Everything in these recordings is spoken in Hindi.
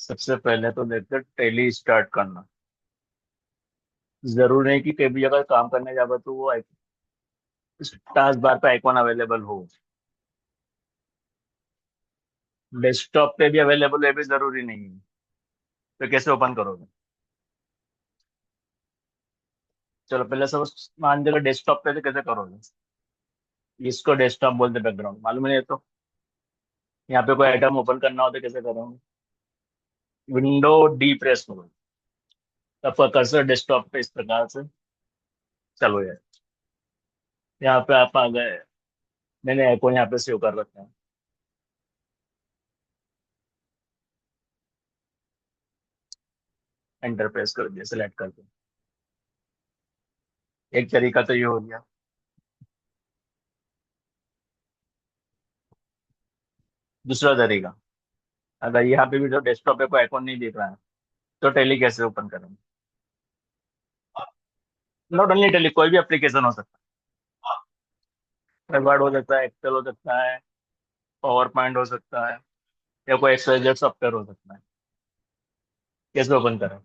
सबसे पहले तो देखते टेली स्टार्ट करना। जरूरी नहीं कि कहीं भी अगर काम करने जाओगे तो वो टास्क बार पे आइकॉन अवेलेबल हो। डेस्कटॉप पे भी अवेलेबल है भी जरूरी नहीं है। तो कैसे ओपन करोगे? चलो पहले सब मान जगह डेस्कटॉप पे तो कैसे करोगे? इसको डेस्कटॉप बोलते बैकग्राउंड मालूम नहीं है तो। यहाँ पे कोई आइटम ओपन करना हो तो कैसे करोगे? विंडो डी प्रेस करो। आपका कर्सर डेस्कटॉप पे इस प्रकार से। चलो यार, यहाँ पे आप आ गए। मैंने आइकॉन यहाँ पे सेव कर रखा है। एंटर प्रेस कर दिया, सेलेक्ट कर दिया। एक तरीका तो ये हो गया। दूसरा तरीका, अगर यहाँ पे भी जो डेस्कटॉप पे कोई आइकॉन नहीं दिख रहा है तो टैली कैसे ओपन करेंगे? नॉट ओनली टैली, कोई भी एप्लीकेशन हो सकता है। वर्ड हो सकता है, एक्सेल हो सकता है, पावर पॉइंट हो सकता है, या कोई एक्सवाइजेड सॉफ्टवेयर हो सकता है। कैसे ओपन करें?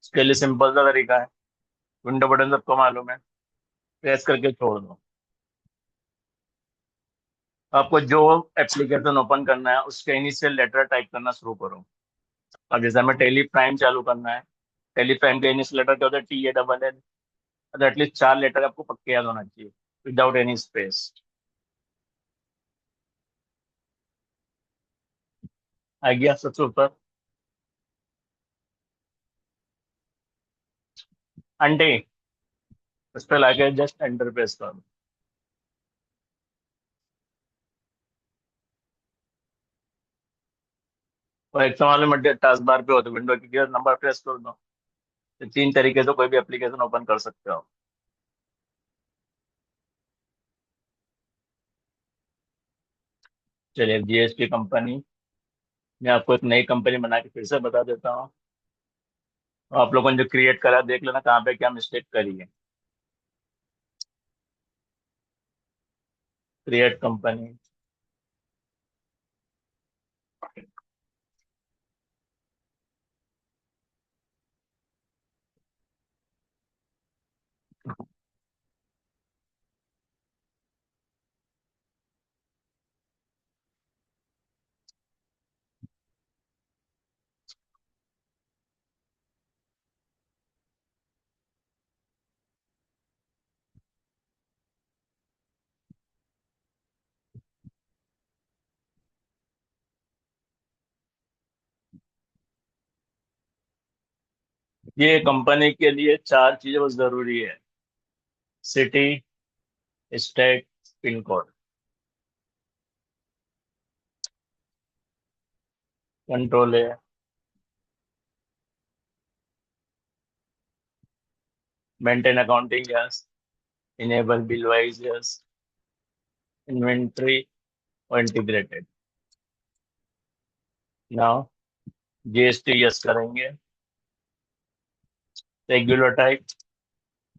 इसके लिए सिंपल सा तरीका है। विंडो बटन सबको मालूम है, प्रेस करके छोड़ दो। आपको जो एप्लीकेशन ओपन करना है उसके इनिशियल लेटर टाइप करना शुरू करो। अब जैसे हमें टेली प्राइम चालू करना है, टेली प्राइम के इनिशियल लेटर क्या होता है? TALL। तो एटलीस्ट 4 लेटर आपको पक्के याद होना चाहिए, विदाउट एनी स्पेस। आ गया सबसे ऊपर? अंडे, उस पर लाके जस्ट एंटर प्रेस करो। और एक सवाल में टास्क बार पे हो तो विंडो की नंबर प्रेस कर दो। तो 3 तरीके से कोई भी एप्लीकेशन ओपन कर सकते हो। चलिए, GST कंपनी, मैं आपको एक नई कंपनी बना के फिर से बता देता हूँ। आप लोगों ने जो क्रिएट करा देख लेना कहाँ पे क्या मिस्टेक करी है। Create company. ये कंपनी के लिए 4 चीजें बस जरूरी है: city, state, pin code. Control है, maintain accounting, yes. Enable bill wise, yes. Inventory और इंटीग्रेटेड। नाउ GST यस करेंगे। रेगुलर टाइप,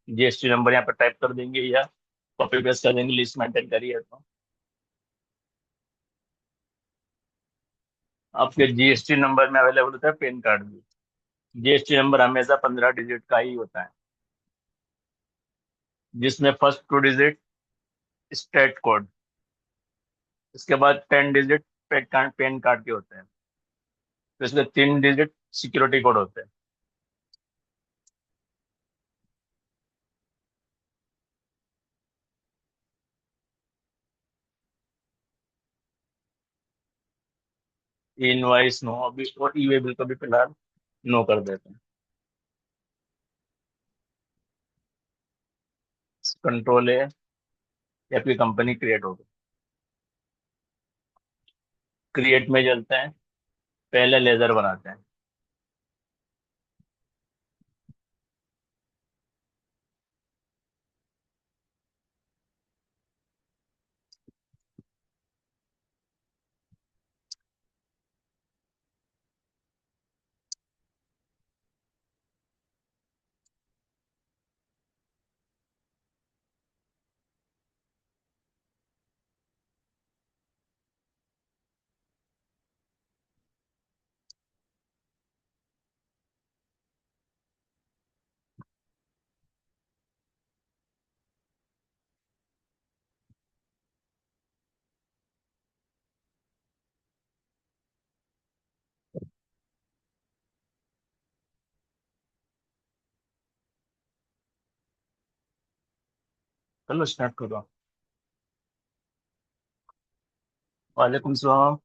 GST नंबर यहाँ पर टाइप कर देंगे या कॉपी पेस्ट कर देंगे, लिस्ट मेंटेन करिए तो। आपके GST नंबर में अवेलेबल होता है पैन कार्ड भी। GST नंबर हमेशा 15 डिजिट का ही होता है, जिसमें फर्स्ट 2 डिजिट स्टेट कोड, इसके बाद 10 डिजिट पैन कार्ड के होते हैं, तो इसमें 3 डिजिट सिक्योरिटी कोड होते हैं। इनवाइस नो अभी, और ई वे बिल को भी फिलहाल नो कर देते हैं। कंट्रोल है, या फिर कंपनी क्रिएट होगी। क्रिएट में चलते हैं, पहले लेजर बनाते हैं। चलो स्टार्ट करो। वालेकुम सलाम।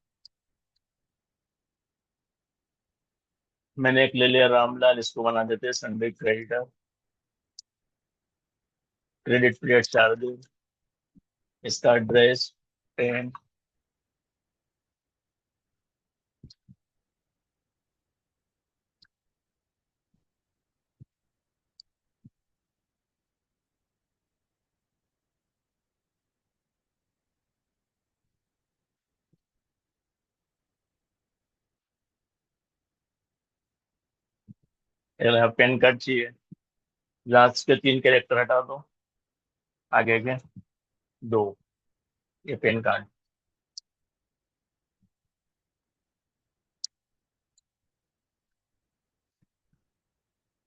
मैंने एक ले लिया रामलाल, इसको बना देते हैं संडे क्रेडिटर। क्रेडिट पीरियड 4 दिन। इसका एड्रेस 10। पेन कार्ड चाहिए। लास्ट के 3 कैरेक्टर हटा दो, आगे के 2। ये पेन कार्ड।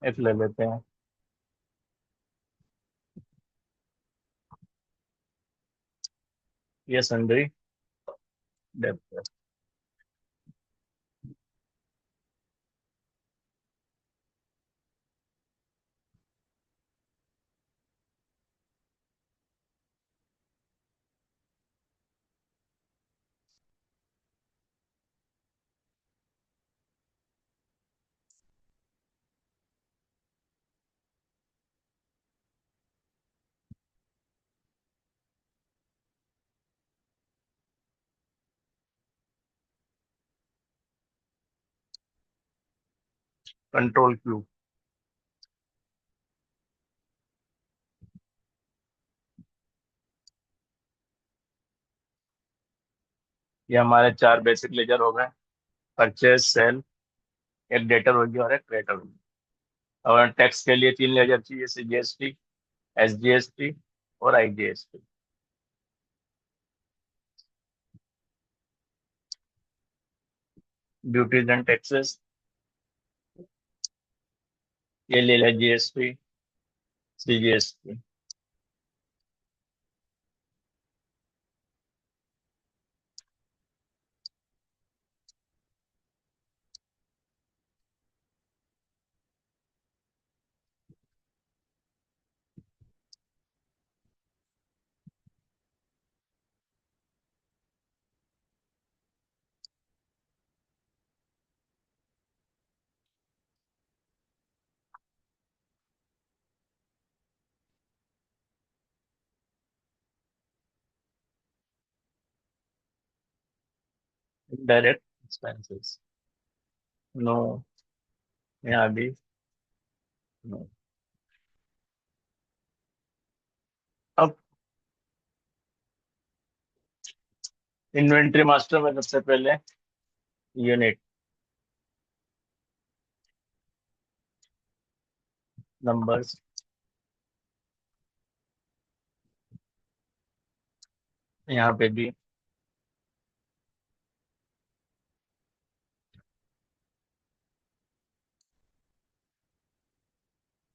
एक ले लेते हैं। ये सन्ड्री डेप्थ। Control Q। ये हमारे 4 बेसिक लेजर हो गए। परचेज, सेल, एक डेटर होगी और एक क्रेडिटर होगी। और टैक्स के लिए 3 लेजर चाहिए, CGST, SGST और IGST। ड्यूटीज एंड टैक्सेस, ये ले लिया GST, CGST। Direct expenses, no. यहाँ भी नो। अब इन्वेंट्री मास्टर में सबसे पहले यूनिट नंबर्स। यहाँ पे भी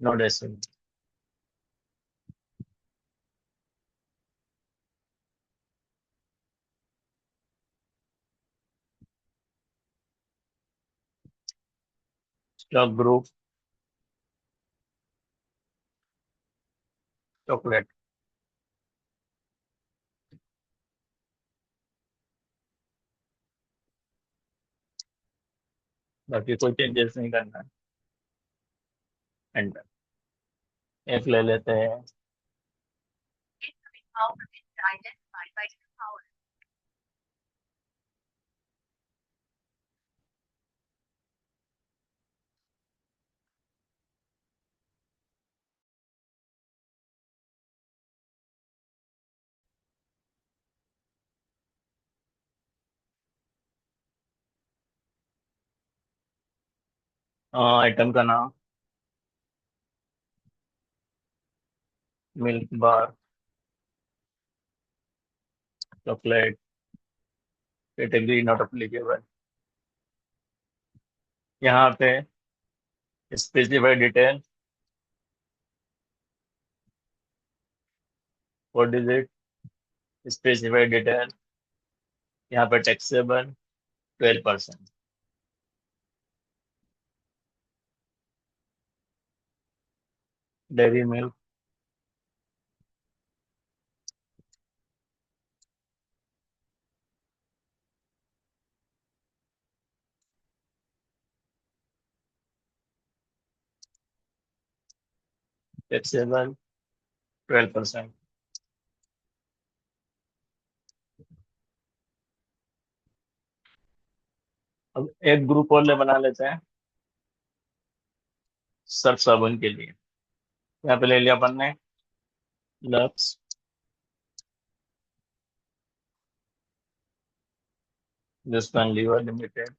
no decimal. Stock group chocolate. बाकी कोई चेंजेस नहीं करना है। एंटर। एक ले लेते हैं। आइटम का नाम milk bar chocolate. Category not applicable. यहाँ पे specified detail 4 digit. Specified detail यहाँ पे टैक्सेबल 12%। Dairy milk taxable 12%। अब एक ग्रुप और ले बना लेते हैं सर्फ साबुन के लिए। यहाँ पे ले लिया अपन ने लक्स, हिंदुस्तान लीवर लिमिटेड,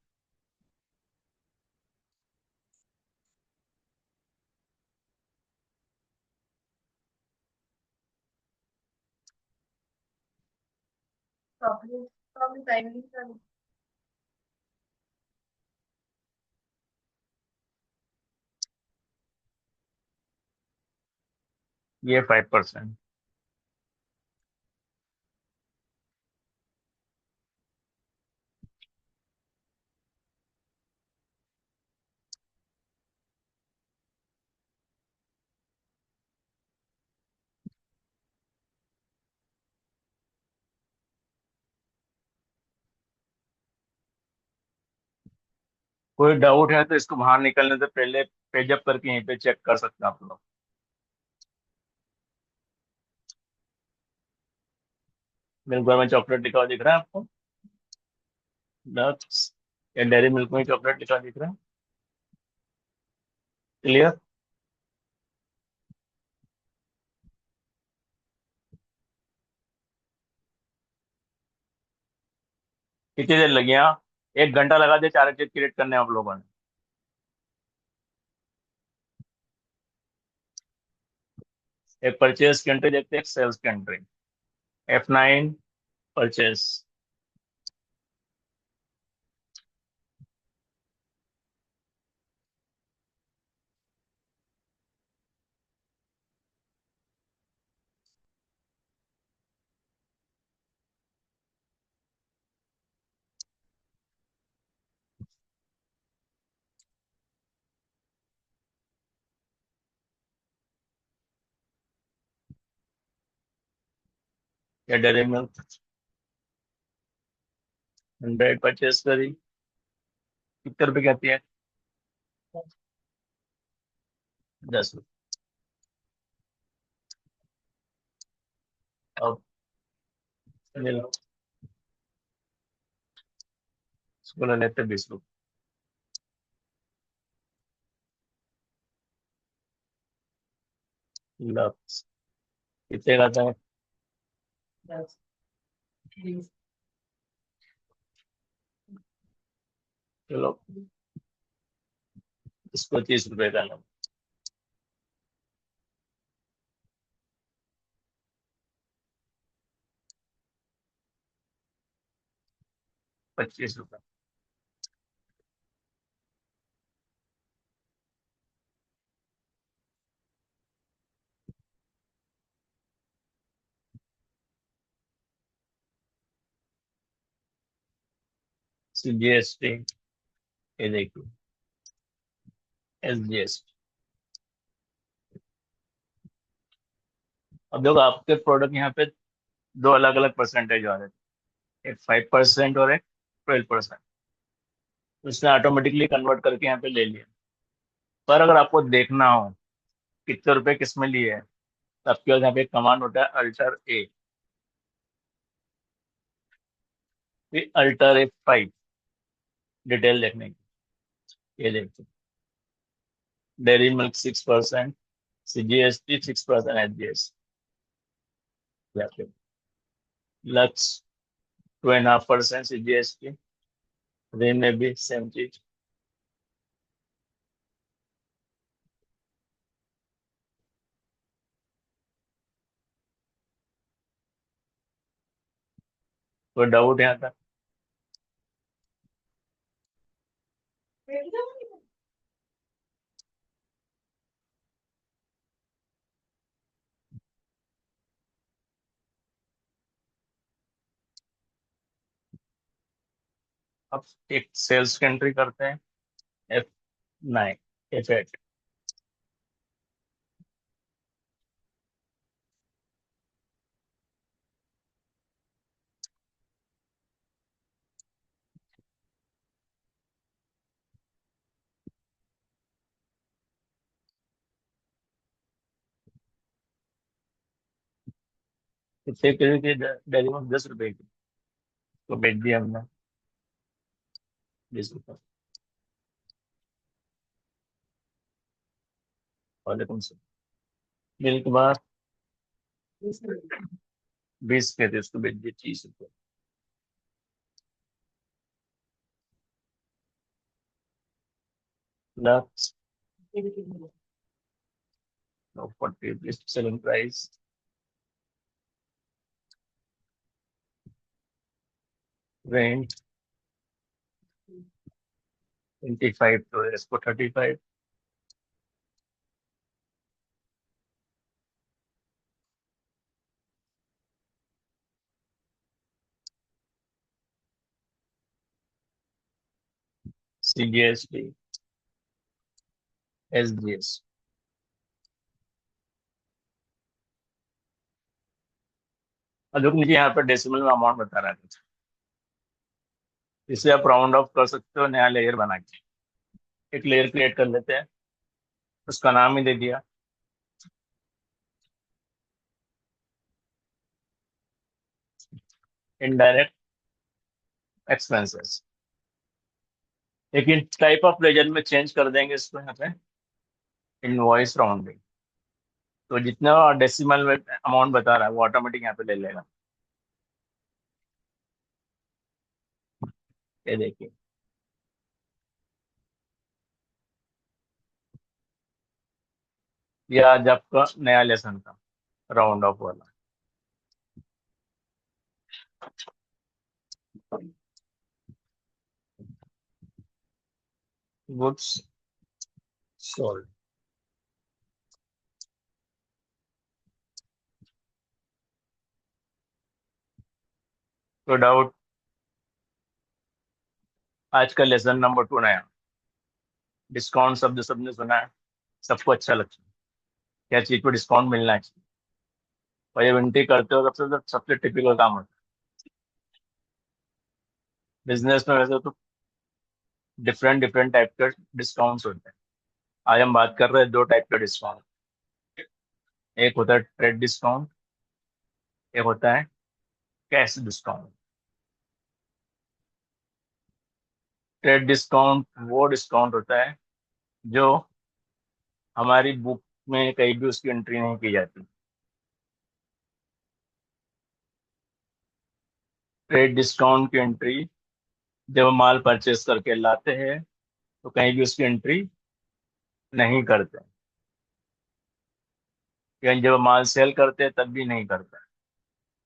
ये 5%। कोई डाउट है तो इसको बाहर निकलने से पहले पेजअप करके यहीं पे चेक कर सकते हैं आप लोग। मिल्क बार में चॉकलेट लिखा हुआ दिख रहा है आपको? नट्स या डेयरी मिल्क में चॉकलेट लिखा दिख रहा है? क्लियर? कितनी देर लगी यहाँ? 1 घंटा लगा दिया चार चेक क्रिएट करने आप लोगों ने। एक परचेज की एंट्री देखते हैं, एक सेल्स की एंट्री। F9 परचेज, या डेयरी मिल्क 100 परचेज करी, कितने रुपए की आती है? 10 रुपये। अब मिल्क इसको ले लेते 20 रुपये। लक्स कितने का आता है? चलो इसको 30 रुपए का लो। 25 रुपए। CGST ये देखो, SGST। अब देखो आपके प्रोडक्ट यहाँ पे दो अलग अलग परसेंटेज आ रहे थे, एक 5% और एक 12%। उसने ऑटोमेटिकली कन्वर्ट करके यहाँ पे ले लिया। पर अगर आपको देखना हो कितने रुपए किस में लिए है, तो आपके पास यहाँ पे एक कमांड होता है अल्टर A। फिर अल्टर F5 डिटेल देखने की। ये देखते, dairy milk 6%, CGST 6%, SGST, lux 2.5% CGST, रे में भी सेम चीज। कोई डाउट यहाँ तक? अब एक सेल्स की एंट्री करते हैं, F9, F8। कितने किलो की डेयरी में? 10 रुपए की। तो बेच दिया हमने 20 रुपये। वालेकुम सलाम। मिल्क बार 20 के थे, उसको बेच दिए 30 रुपये। Plus 40 selling price. रेंट 25, तो इसको 35। CGST, SGS। और जो मुझे यहाँ पर डेसिमल में अमाउंट बता रहा है, इसे आप राउंड ऑफ कर सकते हो नया लेयर बना के। एक लेयर क्रिएट कर लेते हैं, उसका नाम ही दे दिया इनडायरेक्ट एक्सपेंसेस। लेकिन टाइप ऑफ लेजर में चेंज कर देंगे इसको यहाँ पे, इनवॉइस राउंडिंग। तो जितना डेसिमल में अमाउंट बता रहा है वो ऑटोमेटिक यहाँ पे ले लेगा। ये देखिए, ये आज आपका नया लेसन था, राउंड ऑफ वाला। Goods sold. तो डाउट, आज का लेसन नंबर 2 नया डिस्काउंट शब्द सबने सुना है, सबको अच्छा लगता है, क्या चीज पे डिस्काउंट मिलना चाहिए। और ये विनती करते हो सबसे सबसे टिपिकल काम होता है बिजनेस में। वैसे तो डिफरेंट डिफरेंट टाइप के डिस्काउंट्स होते हैं। आज हम बात कर रहे हैं 2 टाइप का डिस्काउंट। एक होता है ट्रेड डिस्काउंट, एक होता है कैश डिस्काउंट। ट्रेड डिस्काउंट वो डिस्काउंट होता है जो हमारी बुक में कहीं भी उसकी एंट्री नहीं की जाती। ट्रेड डिस्काउंट की एंट्री जब हम माल परचेस करके लाते हैं तो कहीं भी उसकी एंट्री नहीं करते, या जब हम माल सेल करते हैं तब भी नहीं करते।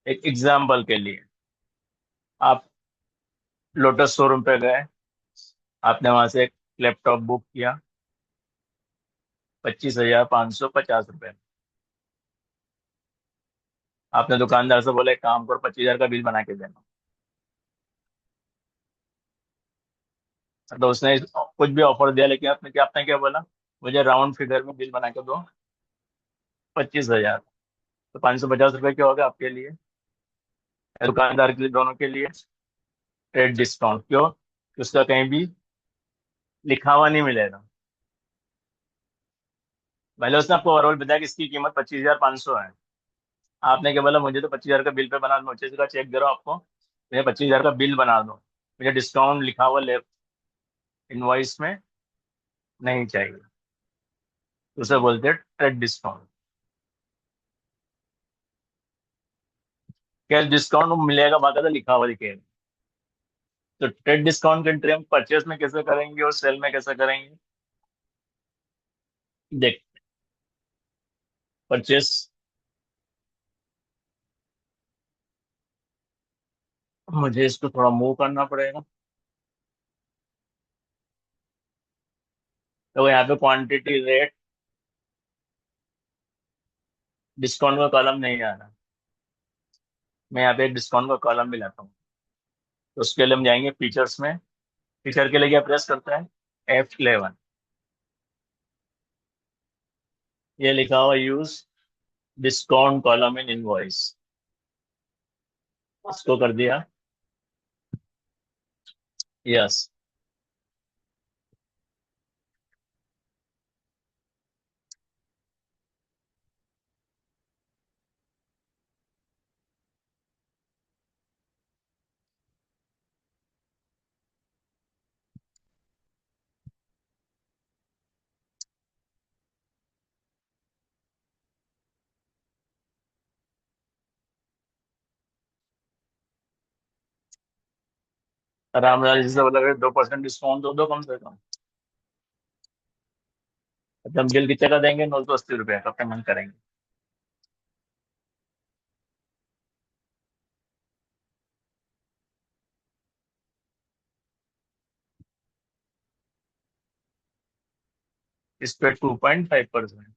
एक एग्जाम्पल के लिए, आप लोटस शोरूम पे गए, आपने वहां से एक लैपटॉप बुक किया 25,550 रुपये। आपने दुकानदार से बोला एक काम करो 25,000 का बिल बना के देना। तो उसने कुछ भी ऑफर दिया, लेकिन आपने क्या बोला, मुझे राउंड फिगर में बिल बना के दो 25,000। तो 550 रुपये क्या होगा आपके लिए, दुकानदार के लिए, दोनों के लिए। ट्रेड डिस्काउंट क्यों? कि उसका कहीं भी लिखा हुआ नहीं मिलेगा। पहले उसने आपको ओवरऑल बताया कि इसकी कीमत 25,500 है। आपने क्या बोला, मुझे तो 25,000 का बिल पे बना दो, 25 का चेक दे रहा हूँ आपको, मुझे 25,000 का बिल बना दो, मुझे डिस्काउंट लिखा हुआ इनवॉइस में नहीं चाहिए। तो उसे बोलते हैं ट्रेड डिस्काउंट। कैश डिस्काउंट मिलेगा, बाकायदा लिखा हुआ दिखेगा। तो ट्रेड डिस्काउंट की एंट्री हम परचेस में कैसे करेंगे और सेल में कैसे करेंगे? देख, परचेस, मुझे इसको थोड़ा मूव करना पड़ेगा। तो यहाँ पे क्वांटिटी रेट डिस्काउंट का कॉलम नहीं आ रहा, मैं यहाँ पे एक डिस्काउंट का कॉलम भी लाता हूँ। तो उसके लिए हम जाएंगे फीचर्स में। फीचर के लिए क्या प्रेस करता है, F11। ये लिखा हुआ use discount column in invoice, इसको कर दिया यस। रामलाल जी से बोला 2% डिस्काउंट दो कम से कम। अच्छा, हम बिल कितने का देंगे? 980 रुपये का पेमेंट करेंगे। इस पे 2.5%।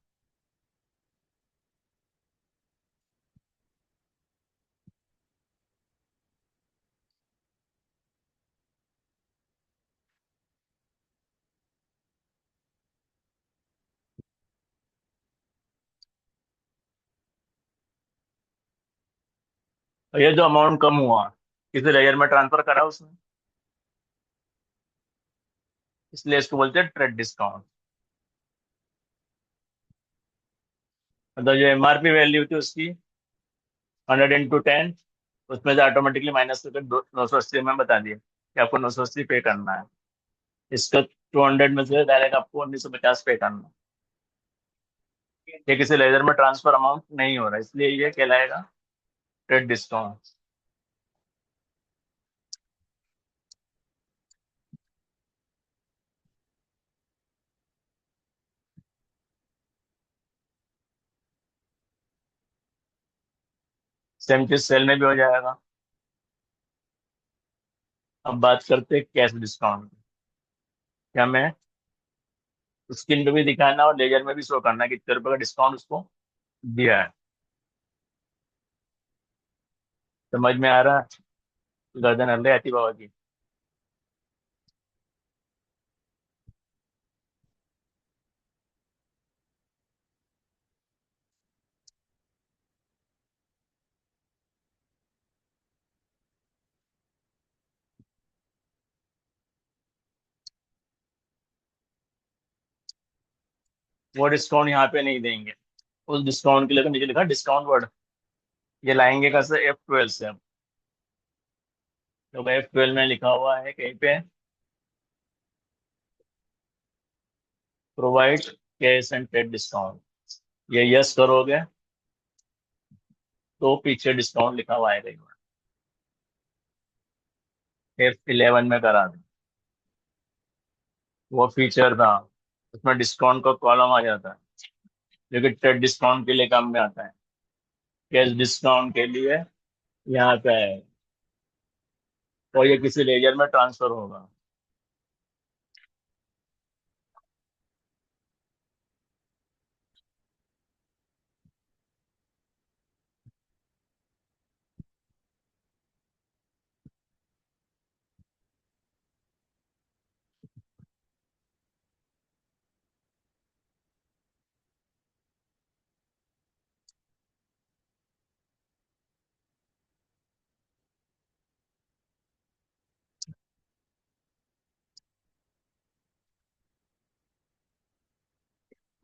और ये जो अमाउंट कम हुआ, किसी लेयर में ट्रांसफर करा उसने, इसलिए इसको बोलते हैं ट्रेड डिस्काउंट। मतलब जो एमआरपी वैल्यू थी उसकी 100 × 10, उसमें से ऑटोमेटिकली माइनस करके 980 में बता दिया कि आपको 980 पे करना है। इसका 200 में से डायरेक्ट आपको 1950 पे करना है। ये किसी लेजर में ट्रांसफर अमाउंट नहीं हो रहा, इसलिए ये कहलाएगा ट्रेड डिस्काउंट। 37 सेल में भी हो जाएगा। अब बात करते हैं कैश डिस्काउंट की। क्या हमें स्क्रीन पे भी दिखाना और लेजर में भी शो करना है कि कितने रुपए का डिस्काउंट उसको दिया है। समझ में आ रहा है? गर्दन हल्ले आती बाबा की। वो डिस्काउंट यहाँ पे नहीं देंगे। उस डिस्काउंट के लिए तो नीचे लिखा डिस्काउंट वर्ड, ये लाएंगे कैसे? F12 से। अब तो F12 में लिखा हुआ है कहीं पे, provide cash and trade discount. ये यस करोगे तो पीछे डिस्काउंट लिखा हुआ आएगा। F11 में करा दे। वो फीचर था, उसमें डिस्काउंट का कॉलम आ जाता है, जो कि ट्रेड डिस्काउंट के लिए काम में आता है। कैश डिस्काउंट के लिए यहाँ पे है, और ये किसी लेजर में ट्रांसफर होगा।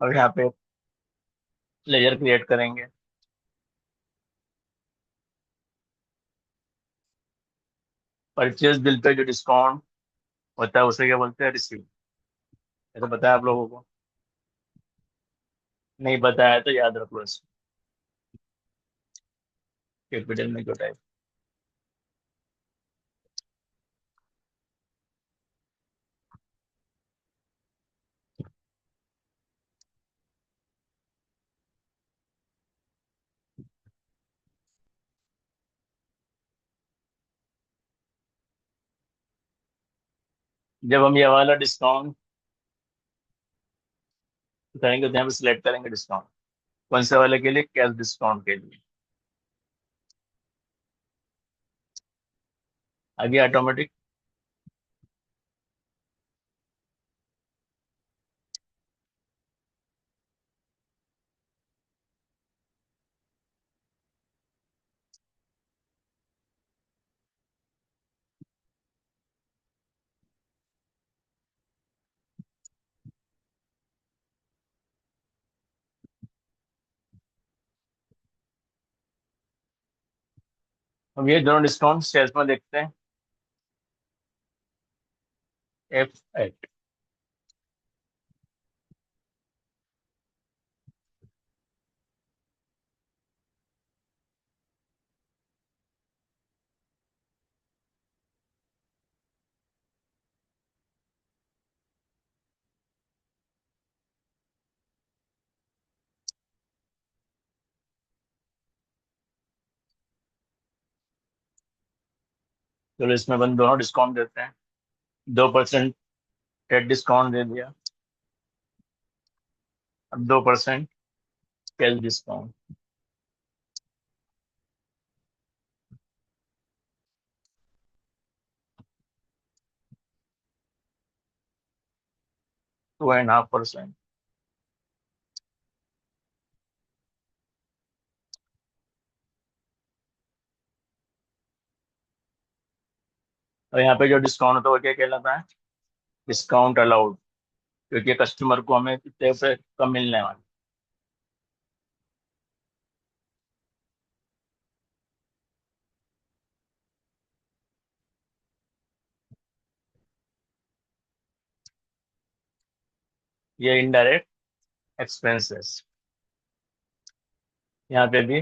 और यहाँ पे लेजर क्रिएट करेंगे। परचेज बिल पे जो डिस्काउंट होता है उसे क्या बोलते हैं? रिसीव। ऐसा बताया आप लोगों को? नहीं बताया तो याद रख लो इसको। कैपिटल में क्यों टाइप? जब हम ये वाला डिस्काउंट करेंगे तो यहाँ पे सिलेक्ट करेंगे डिस्काउंट। कौन से वाले के लिए? कैश डिस्काउंट के लिए। आगे ऑटोमेटिक। हम ये दोनों डिस्काउंट सेल्स में देखते हैं। F8। चलो इसमें अपन दोनों डिस्काउंट देते हैं। 2% टेट डिस्काउंट दे दिया, अब 2% कैश डिस्काउंट। 2.5%। और यहाँ पे जो डिस्काउंट होता है वो क्या कहलाता है? डिस्काउंट अलाउड, क्योंकि कस्टमर को हमें कितने पे कम मिलने वाला। ये इनडायरेक्ट एक्सपेंसेस। यहाँ पे भी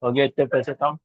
हो गया इतने पैसे कम।